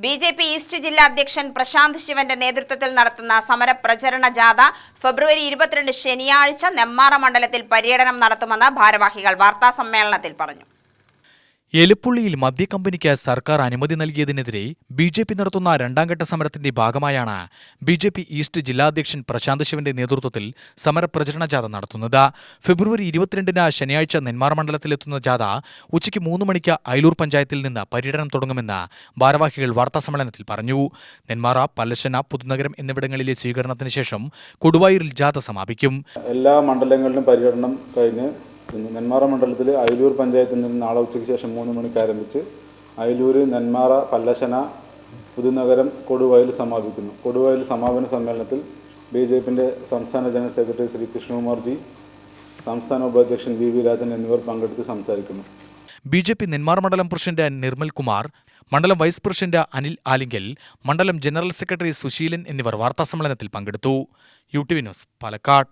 BJP. East ജില്ലാ അധ്യക്ഷൻ പ്രശാന്ത് ശിവന്റെ നേതൃത്വത്തിൽ നടത്തുന്ന സമരപ്രചരണ ജാഥ ഫെബ്രുവരി 22 ശനിയാഴ്ച നെന്മാറ മണ്ഡലത്തിൽ പര്യടനം നടത്തുമെന്ന് ഭാരവാഹികൾ വാർത്താസമ്മേളനത്തിൽ പറഞ്ഞു. എലപ്പുള്ളിയിൽ മദ്യക്കമ്പനിക്ക് സർക്കാർ അനുമതി നൽകിയതിനെതിരെ ബി.ജെ.പി. നടത്തുന്ന രണ്ടാംഘട്ട സമരത്തിന്റെ ഭാഗമായാണ് ബി.ജെ.പി. ഈസ്റ്റ് ജില്ലാ അധ്യക്ഷൻ പ്രശാന്ത് ശിവന്റെ നേതൃത്വത്തിൽ സമരപ്രചരണ ജാഥ നടത്തുന്നത്. ഫെബ്രുവരി 22 ശനിയാഴ്ച നെന്മാറ മണ്ഡലത്തിലെത്തുന്ന ജാഥ ഉച്ചയ്ക്ക് 3 മണിക്ക് അയലൂർ പഞ്ചായത്തിൽ നിന്ന് പര്യടനം തുടങ്ങുമെന്ന് ഭാരവാഹികൾ വാർത്താസമ്മേളനത്തിൽ പറഞ്ഞു. നെന്മാറ, പല്ലശ്ശന, പുതുനഗരം എന്നിവിടങ്ങളിലെ സ്വീകരണത്തിന് ശേഷം കൊടുവായൂരിൽ ജാഥ സമാപിക്കും. എല്ലാ മണ്ഡലങ്ങളിലും പര്യടനം കഴിഞ്ഞ് നെന്മാറ മണ്ഡലത്തിൽ അയലൂർ പഞ്ചായത്തിൽ നിന്ന് നാളെ ഉച്ചയ്ക്ക് ശേഷം 3 മണിക്ക് ആരംഭിച്ച് അയലൂർ, നെന്മാറ, പല്ലശ്ശന, പുതുനഗരം, കൊടുവായിൽ സമാപിക്കുന്നു. കൊടുവായിൽ സമാപന സമ്മേളനത്തിൽ ബി.ജെ.പിയുടെ സംസ്ഥാന ജനറൽ സെക്രട്ടറി ശ്രീ കൃഷ്ണകുമാർജി, സംസ്ഥാന ഉപാധ്യക്ഷൻ വി രാജൻ എന്നിവർ പങ്കെടുത്ത് സംസാരിക്കുന്നു. ബി.ജെ.പി. നെന്മാറ മണ്ഡലം പ്രസിഡന്റ് നിർമ്മൽ കുമാർ, മണ്ഡലം വൈസ് പ്രസിഡന്റ് അനിൽ ആലിങ്കൽ, മണ്ഡലം ജനറൽ സെക്രട്ടറി സുശീലൻ എന്നിവർ വാർത്താസമ്മേളനത്തിൽ പങ്കെടുത്തു. യു.ടി.വി ന്യൂസ്, പാലക്കാട്.